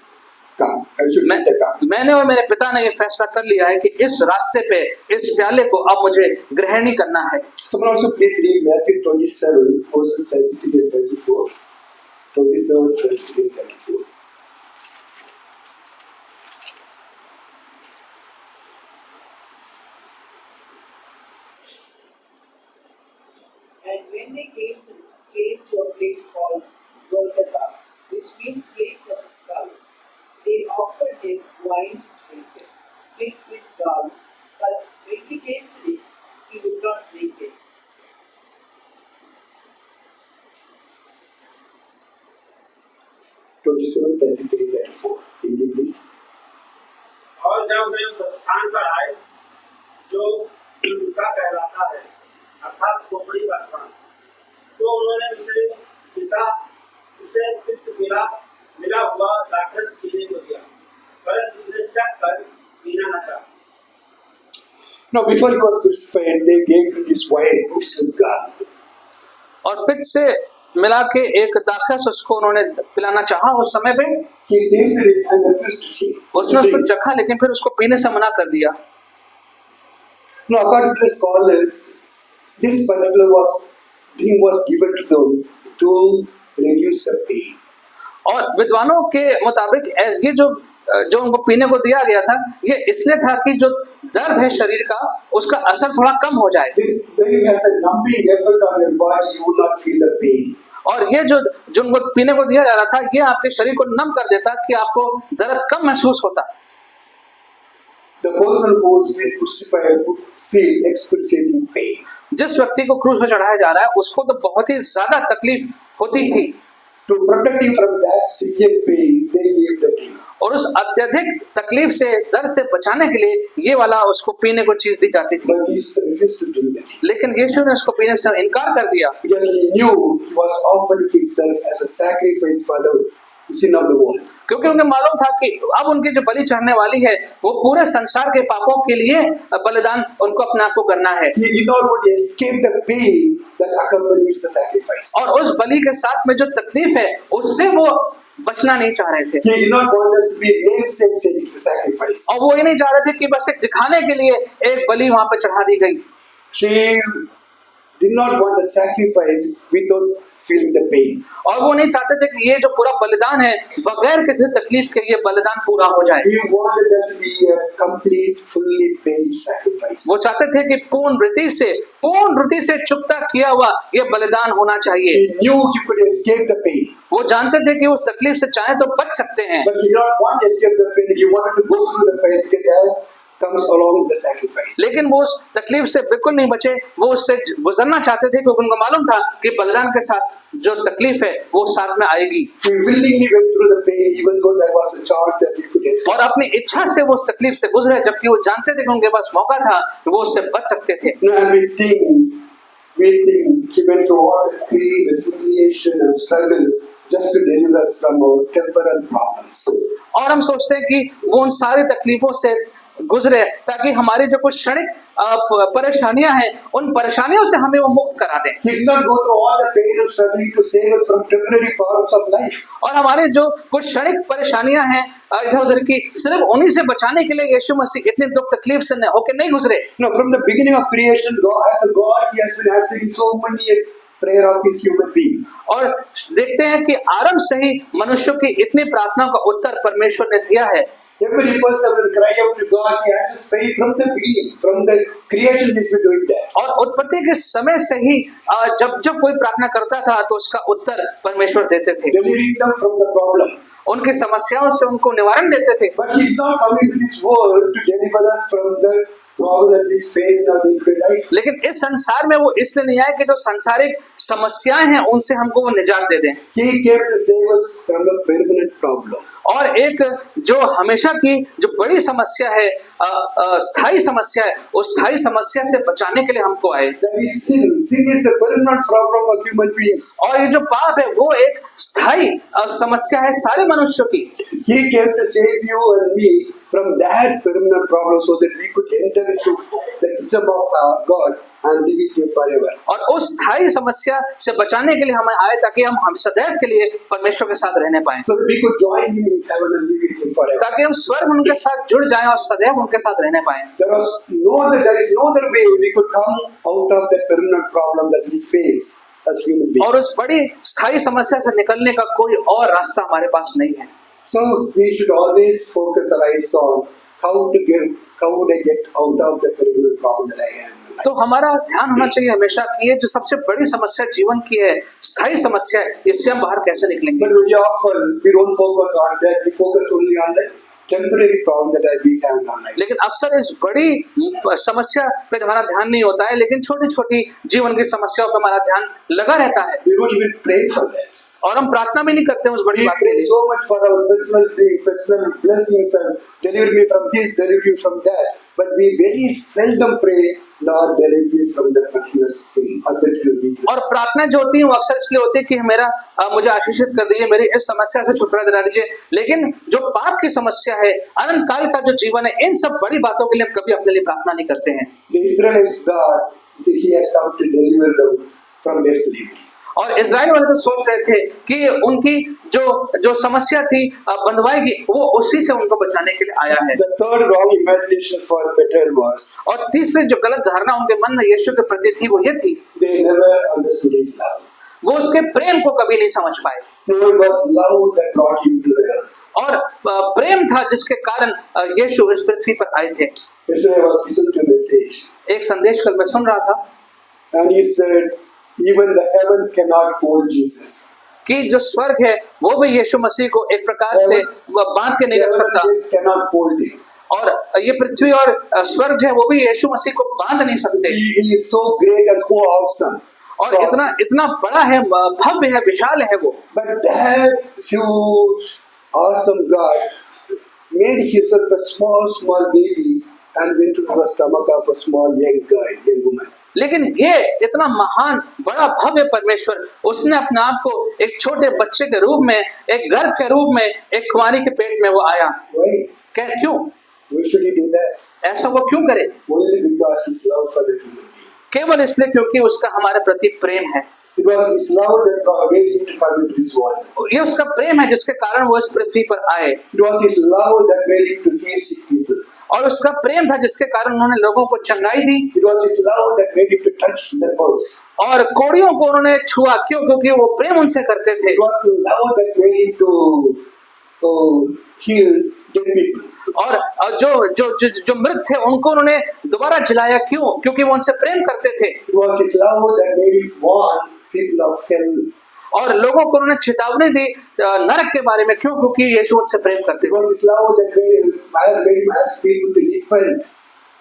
Come, I should मैं, meet the God. मैंने और मेरे पिता ने ये फैसला कर लिया है कि इस रास्ते पे इस प्याले को अब मुझे ग्रहण ही करना है। Someone also please read Matthew 27, verses 33 and 34. 27, 33 and 34. And when they came to a place called Golgotha, which means place of a skull, they offered him wine to drink, mixed with gall, but when he tasted it, he would not drink it. Twenty-seven, 33, 34. Hindi, please. और जब वे उस स्थान पर आए जो लूका कहलाता है अर्थात खोपड़ी का स्थान, तो उन्होंने उसे मिला हुआ दाखरस पीने को दिया, परंतु उसे चख कर पीना न चाहा। Now, before he was crucified, they gave him this wine mixed with gall. और पित्त से मिला के एक दाखरस उसको उन्होंने पिलाना चाहा उस समय पे। He tasted it and refused to see. उसने उसको चखा लेकिन फिर उसको पीने से मना कर दिया। Now, according to the scholars, this particular drink was given to them to reduce the pain. और विद्वानों के मुताबिक ये जो उनको पीने को दिया गया था, ये इसलिए था कि जो दर्द है शरीर का उसका असर थोड़ा कम हो जाए। This drink has a numbing effect on your body, you will not feel the pain. और ये जो उनको पीने को दिया जा रहा था, ये आपके शरीर को नम कर देता कि आपको दर्द कम महसूस होता। The person who is being crucified would feel excruciating pain. जिस व्यक्ति को क्रूस पर चढ़ाया जा रहा है उसको तो बहुत ही ज्यादा तकलीफ होती थी। To protect him from that severe pain, they gave the drink. और उस अत्यधिक तकलीफ से, दर्द से बचाने के लिए ये वाला उसको पीने को चीज दी जाती थी। But he refused to drink that. लेकिन यीशु ने उसको पीने से इनकार कर दिया, Because he knew he was offering himself as a sacrifice for the sin of the world. क्योंकि उन्हें मालूम था कि अब उनकी जो बलि चढ़ने वाली है वो पूरे संसार के पापों के लिए बलिदान उनको अपने आप को करना है। He did not want to escape the pain that accompanies the sacrifice. और उस बलि के साथ में जो तकलीफ है उससे वो बचना नहीं चाह रहे थे। He did not want us to be namesake sacrifice. और वो ये नहीं चाह रहे थे कि बस एक दिखाने के लिए एक बलि वहां पर चढ़ा दी गई। She did not want the sacrifice without feeling the pain. और वो नहीं चाहते थे कि ये जो पूरा बलिदान है बगैर किसी तकलीफ के ये बलिदान पूरा हो जाए। He wanted that to be a complete, fully paid sacrifice. वो चाहते थे कि पूर्ण रीति से चुकता किया हुआ ये बलिदान होना चाहिए। He knew he could escape the pain, वो जानते थे कि उस तकलीफ से चाहे तो बच सकते हैं, but he did not want to escape the pain. He wanted to go through the pain because that comes along with the sacrifice. लेकिन वो उस तकलीफ से बिल्कुल नहीं बचे। वो उससे गुजरना चाहते थे क्योंकि उनको मालूम था कि बलिदान के साथ जो तकलीफ है वो साथ में आएगी। He willingly went through the pain even though there was a chance that he could escape. और अपनी इच्छा से वो उस तकलीफ से गुजरे जबकि वो जानते थे कि उनके पास मौका था कि वो उससे बच सकते थे। And we think he went through all the pain, the humiliation and struggle just to deliver us from our temporal problems. और हम सोचते हैं कि वो उन सारी तकलीफों से गुजरे ताकि हमारी जो कुछ क्षणिक परेशानियां हैं उन परेशानियों से हमें वो मुक्त करा दें। He did not go through all the pain and struggling to save us from temporary problems of life. और हमारी जो कुछ क्षणिक परेशानियां हैं इधर उधर की, सिर्फ उन्हीं से बचाने के लिए यीशु मसीह इतनी दुख तकलीफ से होकर नहीं गुजरे। No, from the beginning of creation, God, as a God, He has been answering so many prayer of His human being. और देखते हैं कि आरंभ से ही मनुष्यों की इतनी प्रार्थना का उत्तर परमेश्वर ने दिया है। Every person will cry out to God. He has to pray from the beginning, from the creation. He's been doing that. और उत्पत्ति के समय से ही जब जब कोई प्रार्थना करता था तो उसका उत्तर परमेश्वर देते थे, Delivering them from the problem. उनकी समस्याओं से उनको निवारण देते थे। But He's not coming to this world to deliver us from the problem that we face in our day-to-day life. लेकिन इस संसार में वो इसलिए नहीं आए कि जो सांसारिक समस्याएं हैं उनसे हमको वो निजात दे दें, He came to save us from a permanent problem. और एक जो हमेशा की जो बड़ी समस्या है, स्थायी समस्या है, उस स्थायी समस्या से बचाने के लिए हमको आए। That is sin. Sin is the permanent problem of human beings. और ये जो पाप है वो एक स्थायी समस्या है सारे मनुष्यों की। He came to save you and me from that permanent problem so that we could enter into the kingdom of God and live with Him forever. और उस स्थायी समस्या से बचाने के लिए हम आए ताकि हम सदैव के लिए परमेश्वर के साथ रहने पाएं, So that we could join Him in heaven and live with Him forever. ताकि हम स्वर्ग में उनके साथ जुड़ जाएं और सदैव उनके साथ रहने पाएं। There is no other way we could come out of that permanent problem that we face as human beings. और उस बड़ी स्थायी समस्या से निकलने का कोई और रास्ता हमारे पास नहीं है। So we should always focus our eyes on how would I get out of the permanent problem that I am. तो हमारा ध्यान होना चाहिए हमेशा कि ये जो सबसे बड़ी समस्या जीवन की है, स्थायी समस्या है, इससे हम बाहर कैसे निकलेंगे। But very often we don't focus on that. We focus only on the temporary problem that we have in our life. लेकिन अक्सर इस बड़ी समस्या पे हमारा ध्यान नहीं होता है, लेकिन छोटी छोटी जीवन की समस्याओं पे हमारा ध्यान लगा रहता है We don't even pray for that. और हम प्रार्थना भी नहीं करते हैं उस बड़ी We बात के pray लिए। so much for our personal blessings and deliver me from this, deliver me from that. But we very seldom pray, Lord, deliver me from the particular sin or particular weakness. और प्रार्थना जो होती है वो अक्सर इसलिए होती है कि मुझे आशीषित कर दीजिए, मेरी इस समस्या से छुटकारा दिला दीजिए। लेकिन जो पाप की समस्या है, अनंत काल का जो जीवन है, इन सब बड़ी बातों के लिए हम कभी अपने लिए प्रार्थना नहीं करते हैं। The Israelites, God, He had come to deliver them from their slavery. और इजराइल वाले तो सोच रहे थे कि उनकी जो समस्या थी बंधुआई की, वो उसी से उनको बचाने के लिए आया है। The third wrong imagination for Bethel was और तीसरी जो गलत धारणा उनके मन में यीशु के प्रति थी वो ये थी, they never understood His love. वो उसके प्रेम को कभी नहीं समझ पाए। No, it was love that brought Him to the earth. और प्रेम था जिसके कारण यीशु इस पृथ्वी पर आए थे। Yesterday I was listening to a message, एक संदेश कल मैं सुन रहा था and he said, even the heaven cannot hold Jesus. कि जो स्वर्ग है वो भी यीशु मसीह को एक प्रकार से बांध के नहीं रख सकता, Heaven cannot hold Him. और ये पृथ्वी और स्वर्ग जो है वो भी यीशु मसीह को बांध नहीं सकते। He is so great and so awesome. और इतना बड़ा है, भव्य है, विशाल है वो। But that huge, awesome God made Himself a small baby and went into the stomach of a small young woman. लेकिन ये इतना महान बड़ा भव्य परमेश्वर, उसने अपने आप को एक छोटे बच्चे के रूप में, एक गर्भ के रूप में, एक कुंवारी के पेट में वो आया। Why? क्यों? Why should He do that? ऐसा वो क्यों करे? Only because His love for the human being. केवल इसलिए क्योंकि उसका हमारे प्रति प्रेम है। It was His love that made Him to come into this world. ये उसका प्रेम है जिसके कारण वो इस पृथ्वी पर आए, It was His love that made Him to heal sick people. और उसका प्रेम था जिसके कारण उन्होंने लोगों को चंगाई दी, It was His love that made Him to touch lepers. और कोड़ियों को उन्होंने छुआ। क्यों? क्योंकि वो प्रेम उनसे करते थे। It was the love that made Him to heal dead people. और जो मृत थे उनको उन्होंने दोबारा जिलाया। क्यों? क्योंकि वो उनसे प्रेम करते थे। It was His love that made Him warn people of hell. और लोगों को उन्होंने चेतावनी दी नरक के बारे में। क्यों? क्योंकि यीशु उनसे प्रेम करते It थे। was His love that made Him ask people to repent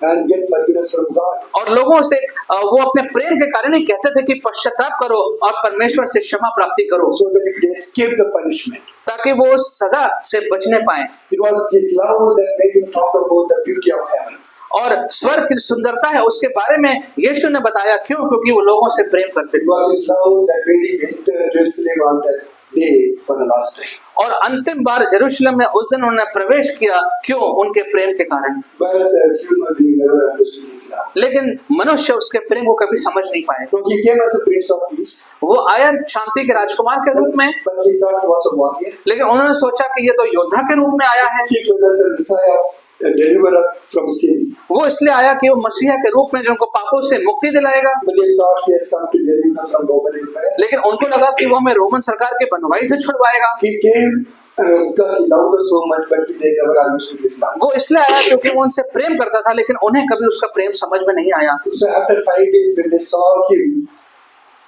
and get forgiveness from God. और लोगों से वो अपने प्रेम के कारण ही कहते थे कि पश्चाताप करो और परमेश्वर से क्षमा प्राप्ति करो, So that He could escape the punishment. ताकि वो सजा से बचने पाए। It was His love that made Him talk about the beauty of heaven. और स्वर्ग की सुंदरता है उसके बारे में यीशु ने बताया। क्यों? क्योंकि वो लोगों से प्रेम करते It थे। was His love that made Him enter Jerusalem on that day for the last time. और अंतिम बार यरूशलेम में उस दिन उन्होंने प्रवेश किया। क्यों? उनके प्रेम के कारण। But the human being never understood His love. लेकिन मनुष्य उसके प्रेम को कभी समझ नहीं पाए। So He came as a Prince of Peace, वो आया शांति के राजकुमार के रूप में, but He thought He was a warrior. लेकिन उन्होंने सोचा कि ये तो योद्धा के रूप में आया है। He came as a Messiah, a deliverer from sin. वो इसलिए आया कि वो मसीहा के रूप में जो उनको पापों से मुक्ति दिलाएगा। But they thought He has come to deliver us from Roman Empire. लेकिन उनको लगा कि वो हमें रोमन सरकार के बंधुआई से छुड़वाएगा। He came because he loved us so much, but they never understood his love. वो इसलिए आया क्योंकि वो उनसे प्रेम करता था, लेकिन उन्हें कभी उसका प्रेम समझ में नहीं आया। So after 5 days, when they saw him,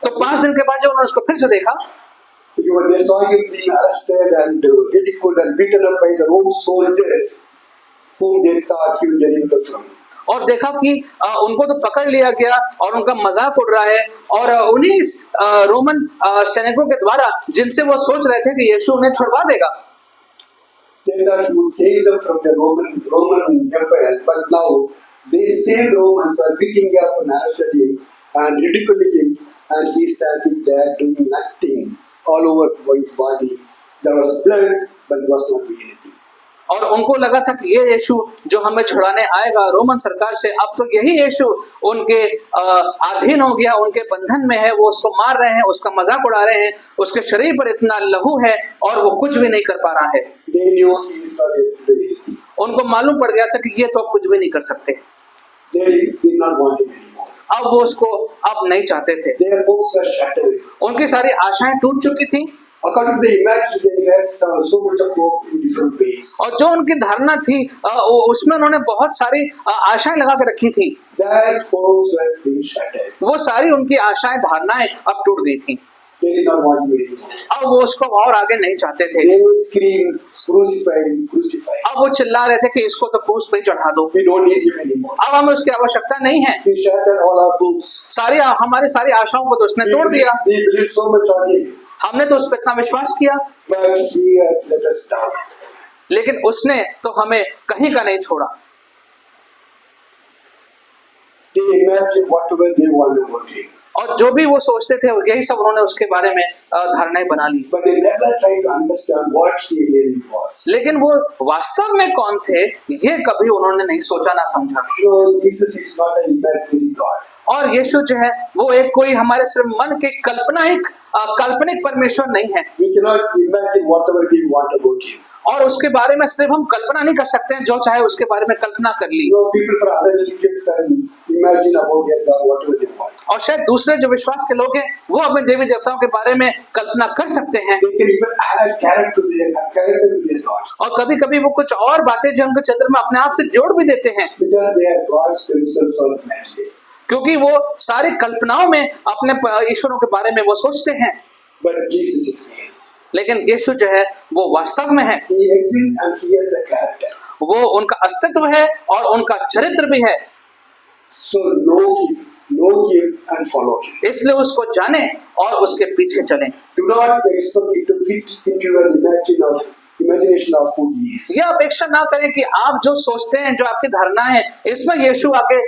तो 5 दिन के बाद जब उन्होंने उसको फिर से देखा, they saw him being arrested and ridiculed and beaten up by the Roman soldiers, whom they thought he would deliver from. और देखा कि उनको तो पकड़ लिया गया और उनका मजाक उड़ रहा है, और उन्हीं रोमन सैनिकों के द्वारा जिनसे वो सोच रहे थे कि यीशु उन्हें छुड़वा देगा, They thought he would save them from the Roman Empire, but now these same Romans are beating up and arresting and ridiculing him, and he is standing there doing nothing all over his body. There was blood, but was not doing anything. और उनको लगा था कि ये यीशु जो हमें छुड़ाने आएगा रोमन सरकार से, अब तो यही यीशु उनके अधीन हो गया, उनके बंधन में है, वो उसको मार रहे हैं, उसका मजाक उड़ा रहे हैं, उसके शरीर पर इतना लहू है और वो कुछ भी नहीं कर पा रहा है। They knew he is not able to do anything. उनको मालूम पड़ गया था कि ये तो अब कुछ भी नहीं कर सकते। They did not want him anymore. अब वो उसको अब नहीं चाहते थे। Their hopes are shattered. उनकी सारी आशाएं टूट चुकी थी, According to the image, they had so much of hope in different ways. और जो उनकी धारणा थी उसमें उन्होंने बहुत सारी आशाएं लगा के रखी थी। That hopes were being shattered. वो सारी उनकी आशाएं धारणाएं अब टूट गई थी। They did not want him anymore. अब वो उसको और आगे नहीं चाहते थे। They screamed, crucify him, crucify him. अब वो चिल्ला रहे थे कि इसको तो क्रूस पे चढ़ा दो, We don't need him anymore. अब हमें उसकी आवश्यकता नहीं है। He shattered all our hopes. हमारी सारी आशाओं को तो उसने तोड़ दिया। We believe so much on him, हमने तो उस पर इतना विश्वास किया, but he had let us down. लेकिन उसने तो हमें कहीं का नहीं छोड़ा। They imagined whatever they wanted about him, और जो भी वो सोचते थे यही सब उन्होंने उसके बारे में धारणाएं बना ली, but they never tried to understand what he really was. लेकिन वो वास्तव में कौन थे ये कभी उन्होंने नहीं सोचा ना समझा। So Jesus is not an imaginary God. और यीशु जो है वो एक कोई हमारे सिर्फ मन के काल्पनिक परमेश्वर नहीं है, We cannot imagine whatever we want about him. और उसके बारे में सिर्फ हम कल्पना नहीं कर सकते हैं, जो चाहे उसके बारे में कल्पना कर ली। You know, people from other religions can imagine about their God whatever they want. और शायद दूसरे जो विश्वास के लोग हैं वो अपने देवी देवताओं के बारे में कल्पना कर सकते हैं, They can even add character to their gods, और कभी कभी वो कुछ और बातें जो उनके चित्र में अपने आप से जोड़ भी देते हैं, because they are gods themselves or imaginary. क्योंकि वो सारी कल्पनाओं में अपने ईश्वरों के बारे में वो सोचते हैं। But Jesus is real. लेकिन यीशु जो है वो वास्तव में है, He exists and he has a character. वो उनका अस्तित्व है और उनका चरित्र भी है। So know him and follow him. इसलिए उसको जाने और उसके पीछे चलें। Do not expect it to fit into your imagination of who he is. यह अपेक्षा ना करें कि आप जो सोचते हैं, जो आपकी धारणा है, इसमें यीशु आके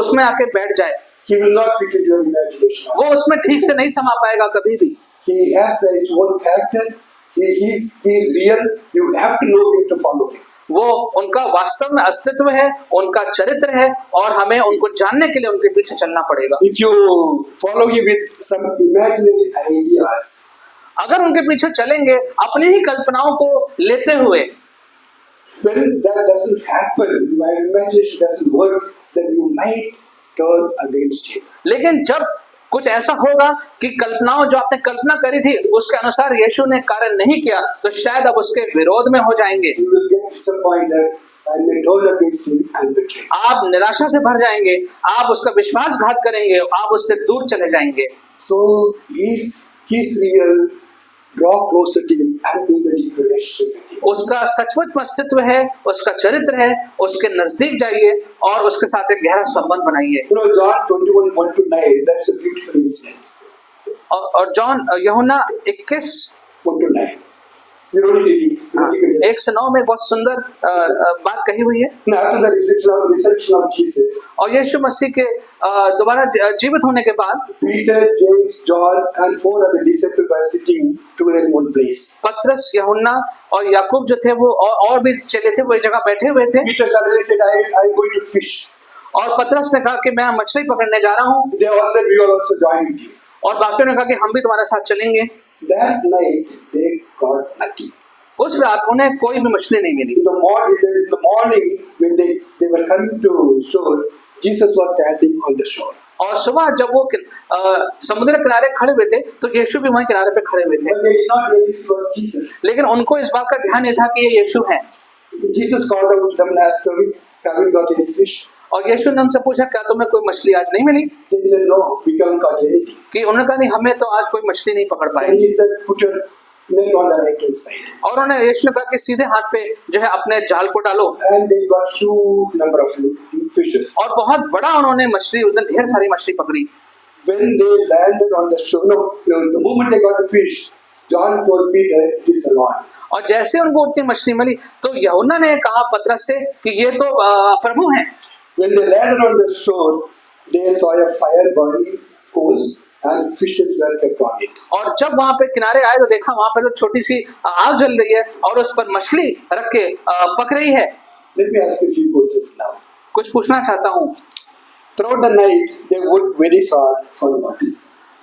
उसमें आके बैठ जाए। He will not fit into your imagination. वो उसमें ठीक से नहीं समा पाएगा कभी भी। He has his own character. He is real. You have to know him to follow him. वो उनका वास्तव में अस्तित्व है, उनका चरित्र है, और हमें उनको जानने के लिए उनके पीछे चलना पड़ेगा। If you follow him with some imaginary ideas, अगर उनके पीछे चलेंगे अपनी ही कल्पनाओं को लेते हुए, when that doesn't happen, your imagination doesn't work, then you might turn against him. लेकिन जब कुछ ऐसा होगा कि कल्पनाओं जो आपने कल्पना करी थी उसके अनुसार यीशु ने कार्य नहीं किया, तो शायद अब उसके विरोध में हो जाएंगे। You will get disappointed and may turn against him and betray him. आप निराशा से भर जाएंगे, आप उसका विश्वासघात करेंगे, आप उससे दूर चले जाएंगे। So he's real. Draw closer to him and build a deep relationship with him. उसका सचमुच अस्तित्व है, उसका चरित्र है, उसके नजदीक जाइए और उसके साथ एक गहरा संबंध बनाइए। You know, John 21:1-9, that's a beautiful incident. और जॉन यूहन्ना 21:1-9. You don't need to read. You don't need to read. 1:9 में बहुत सुंदर बात कही हुई है। Now, after the resurrection of Jesus, और यीशु मसीह के दोबारा जीवित होने के बाद Peter, James, John, and 4 other disciples were sitting together in one place. पतरस, यूहन्ना और याकूब जो थे वो और भी चले थे, वो एक जगह बैठे हुए थे। Peter suddenly said, I'm going to fish. और पतरस ने कहा कि मैं मछली पकड़ने जा रहा हूँ, They all said, we will also join with you. और बाकियों ने कहा कि हम भी तुम्हारे साथ चलेंगे। That night, they got nothing. उस रात उन्हें कोई भी मछली नहीं मिली। In the morning when they were coming to shore, Jesus was standing on the shore. और सुबह जब वो समुद्र के किनारे खड़े हुए थे तो यीशु भी वहीं किनारे पे खड़े हुए थे, But they did not realize it was Jesus. लेकिन उनको इस बात का ध्यान नहीं था कि ये यीशु है। Jesus called out them last week, have you got any fish? और यीशु ने उनसे पूछा, क्या तुम्हें कोई मछली आज नहीं मिली? They said, no, we haven't got anything. कि उन्होंने कहा, नहीं, हमें तो आज कोई मछली नहीं पकड़ पाए। And he said, put your net on the right hand side. और उन्होंने यीशु ने कहा कि सीधे हाथ पे जो है अपने जाल को डालो, And they got huge number of fishes. और बहुत बड़ा उन्होंने मछली, उस दिन ढेर सारी मछली पकड़ी। When they landed on the shore, no, the moment they got the fish, John told Peter, it is the Lord. और जैसे उनको उतनी मछली मिली तो यूहन्ना ने कहा पतरस से कि ये तो प्रभु हैं। When they landed on the shore, they saw a fire burning coals and fishes were kept on it. और जब वहां पे किनारे आए तो देखा वहां पे तो छोटी सी आग जल रही है और उस पर मछली रख के पक रही है। Let me ask you a few questions now. कुछ पूछना चाहता हूँ। Throughout the night, they worked very hard for what?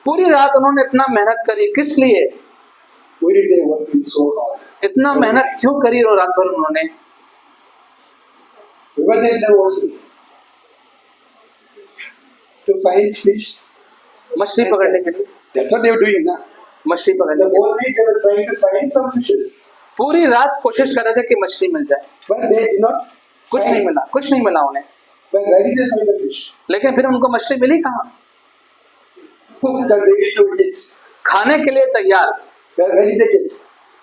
पूरी रात उन्होंने इतना मेहनत करी, किस लिए? Why did they work so hard? इतना मेहनत क्यों करी और रात भर उन्होंने? Why were they in the ocean? To find fish. मछली पकड़ने के लिए। That's what they were doing, na? मछली पकड़ने The के लिए whole night they were trying to find some fishes, पूरी रात कोशिश कर रहे थे कि मछली मिल जाए, but they did not. कुछ नहीं मिला, कुछ नहीं मिला उन्हें। But where did they find the fish? लेकिन फिर उनको मछली मिली कहाँ? Cooked and ready to eat. खाने के लिए तैयार, Where did they get?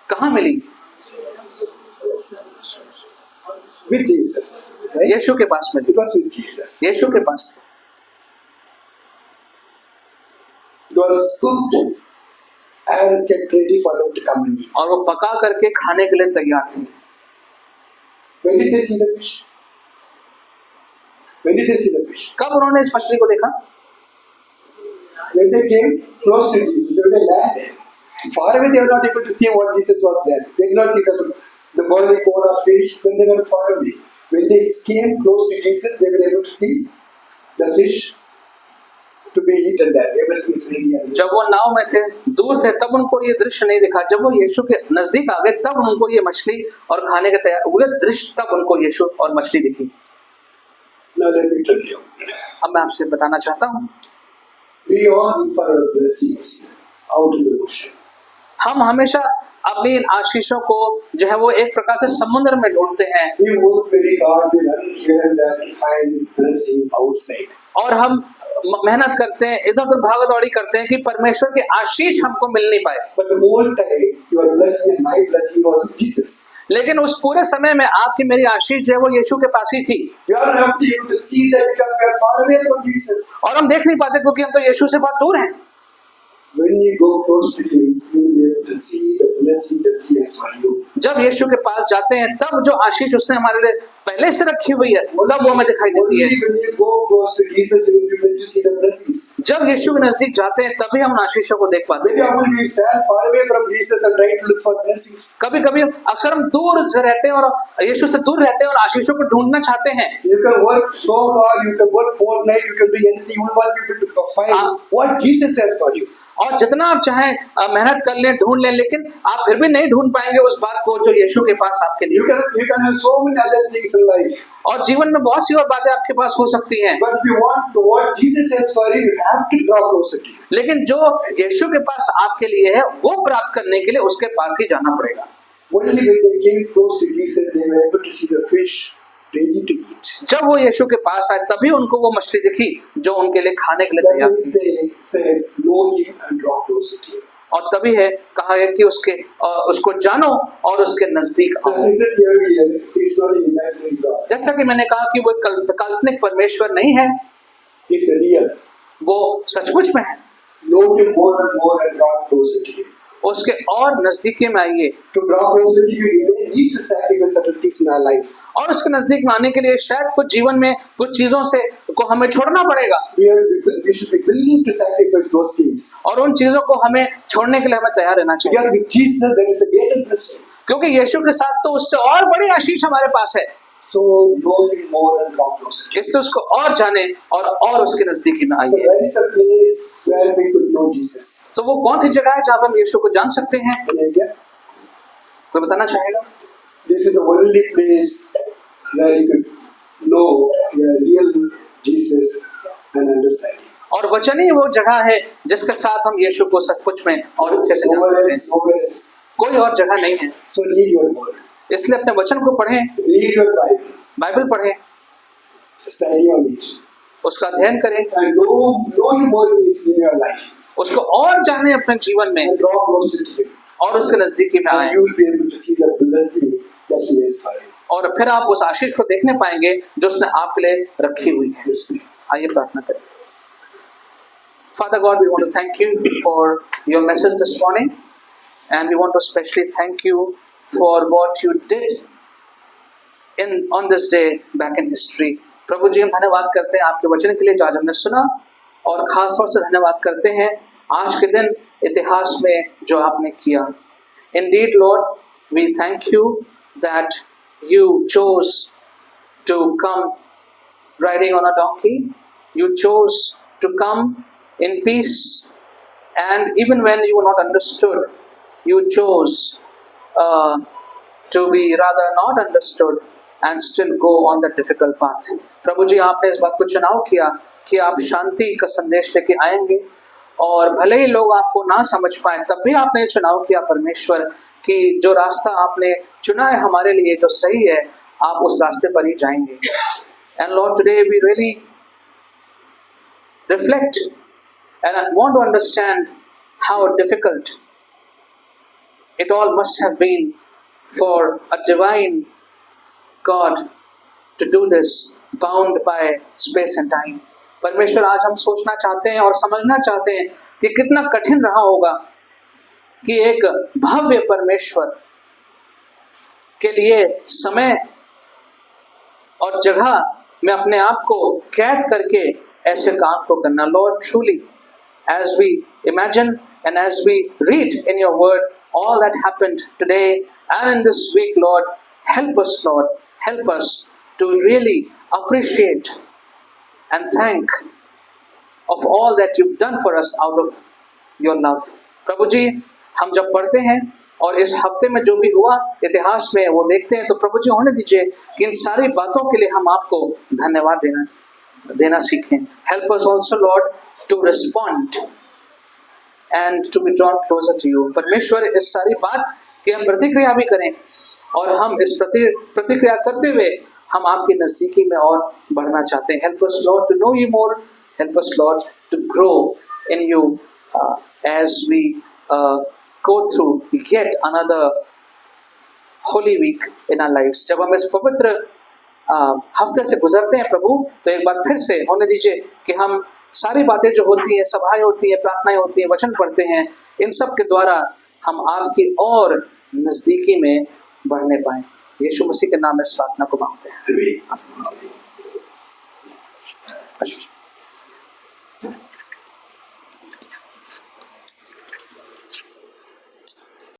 कहाँ मिली? With Jesus, right? यीशु के पास मिली, It was with Jesus. यीशु के पास थी। It was cooked and kept ready for them to come and eat. और वो पका करके खाने के लिए तैयार थी। When did they see the fish? When did they see the fish? कब उन्होंने इस मछली को देखा? When they came close to Jesus, when they landed, far away they were not able to see what Jesus was there. They did not see the boiling coal of fish when they were far away. When they came close to Jesus, they were able to see the fish to be eaten there. Everything is ready. And जब वो नाव में थे, दूर थे, तब उनको ये दृश्य नहीं दिखा। जब वो यीशु के नजदीक आ गए तब उनको ये मछली और खाने के तैयार हुए दृश्य, तब उनको यीशु और मछली दिखी। now let me tell you, अब मैं आपसे बताना चाहता हूँ, we all look for our blessings out in the ocean. हम हमेशा अपनी इन आशीषों को जो है वो एक प्रकार से समुद्र में ढूंढते हैं, We work very hard, we run here and there to find blessing outside. और हम मेहनत करते हैं, इधर उधर भागा दौड़ी करते हैं कि परमेश्वर के आशीष हमको मिल नहीं पाए। But the whole time, your blessing and my blessing was Jesus. लेकिन उस पूरे समय में आपकी मेरी आशीष जो है वो यीशु के पास ही थी। We are not able to see that because we are far away from Jesus. और हम देख नहीं पाते क्योंकि हम तो यीशु से बहुत दूर हैं। When you go close to Him, you will be able to see the blessing that He has for you. जब यीशु के पास जाते हैं तब जो आशीष उसने हमारे लिए पहले से रखी हुई है तब वो हमें दिखाई देती है। Only when you go close to Jesus, you will be able to see the blessings. जब यीशु के नजदीक जाते हैं tभी हम उन आशीषों को देख पाते Maybe हैं। I will be stand far away from Jesus and try to look for blessings. कभी कभी अक्सर हम दूर से रहते हैं और यीशु से दूर रहते हैं और आशीषों को ढूंढना चाहते हैं। You can work so hard, you can work all night, you can do anything. You will not be able to find what Jesus has for you. और जितना आप चाहें मेहनत कर लें, ढूंढ लें, लेकिन आप फिर भी नहीं ढूंढ पाएंगे उस बात को जो यीशु के पास आपके लिए। You can have so many other things in life. और जीवन में बहुत सी और बातें आपके पास हो सकती हैं, But if you want what Jesus has for you, you have to draw closer to Him. लेकिन जो यीशु के पास आपके लिए है वो प्राप्त करने के लिए उसके पास ही जाना पड़ेगा। Only when they came close to Jesus, they were able to see the fish ready to eat. जब वो यीशु के पास आए तभी उनको वो मछली दिखी जो उनके लिए खाने के लिए That तैयार means थी। they said, know Him and draw closer to Him. और तभी है कहा है कि उसको जानो और उसके नजदीक As आओ। I said earlier, He's not an imaginary God. जैसा कि मैंने कहा कि वो काल्पनिक परमेश्वर नहीं है, He's a real. वो सचमुच में है। Know Him more and draw closer to Him. उसके और नजदीकी में आइए To draw closer to Him, we may need to sacrifice certain things in our life. और उसके नजदीक में आने के लिए शायद कुछ जीवन में कुछ चीजों से को हमें छोड़ना पड़ेगा We should be willing to sacrifice those things. और उन चीजों को हमें छोड़ने के लिए हमें तैयार रहना चाहिए, Because with Jesus, there is a greater blessing. क्योंकि यीशु के साथ तो उससे और बड़ी आशीष हमारे पास है। So know Him more and draw closer. इसलिए उसको और जाने और उसके नजदीकी में So आइए। there is a place where we could know Jesus. तो वो कौन सी जगह है जहाँ पर हम यीशु को जान सकते हैं? In India, कोई बताना चाहेगा? this is the only place where you could know a real Jesus and understand Him. और वचन ही वो जगह है जिसके साथ हम यीशु को सचमुच में और अच्छे से जान Nowhere सकते else, हैं। nowhere else. कोई और जगह नहीं है। So read your word. इसलिए अपने वचन को पढ़ें, Read your Bible. बाइबल पढ़ें, Study on it. उसका अध्ययन करें, And know him more in your life. उसको और जाने अपने जीवन में And draw closer to him. और उसके नजदीकी में आए, And you will be able to see the blessing that he has for you. और फिर आप उस आशीष को देखने पाएंगे जो उसने आपके लिए रखी हुई है। Let's pray. आइए प्रार्थना करें। Father God, we want to thank you for your message this morning, and we want to especially thank you for what you did on this day back in history. प्रभु जी, हम धन्यवाद करते हैं आपके वचन के लिए जो आज हमने सुना, और खास तौर से धन्यवाद करते हैं आज के दिन इतिहास में जो आपने किया। Indeed, Lord, we thank you that you chose to come riding on a donkey. You chose to come in peace, and even when you were not understood, you chose to be rather not understood and still go on that difficult path. प्रभु जी, आपने इस बात को चुनाव किया कि आप शांति का संदेश लेके आएंगे, और भले ही लोग आपको ना समझ पाए तब भी आपने चुनाव किया परमेश्वर कि जो रास्ता आपने चुना है हमारे लिए जो सही है, आप उस रास्ते पर ही जाएंगे। And Lord, today we really reflect and I want to understand how difficult it all must have been for a divine God to do this, bound by space and time. परमेश्वर, आज हम सोचना चाहते हैं और समझना चाहते हैं कि कितना कठिन रहा होगा कि एक भव्य परमेश्वर के लिए समय और जगह में अपने आप को कैद करके ऐसे काम को करना। Lord, truly, as we imagine and as we read in your word all that happened today and in this week, Lord, help us, Lord, help us to really appreciate and thank of all that you've done for us out of your love. प्रभु जी, हम जब पढ़ते हैं और इस हफ्ते में जो भी हुआ इतिहास में वो देखते हैं, तो प्रभु जी होने दीजिए कि इन सारी बातों के लिए हम आपको धन्यवाद देना सीखें। Help us also, Lord, to respond and to be drawn closer to you. परमेश्वर, इस सारी बात की हम प्रतिक्रिया भी करें, और हम इस प्रतिक्रिया करते हुए हम आपकी नजदीकी में और बढ़ना चाहते हैं। Help us, Lord, to know you more. Help us, Lord, to grow in you as we go through yet another holy week in our lives. जब हम इस पवित्र हफ्ते से गुजरते हैं प्रभु, तो एक बार फिर से होने दीजिए कि हम सारी बातें जो होती हैं, सभाएं होती हैं, प्रार्थनाएं होती हैं, वचन पढ़ते हैं, इन सब के द्वारा हम आपकी और नजदीकी में बढ़ने पाएं। यीशु मसीह के नाम में इस प्रार्थना को मांगते हैं। Amen.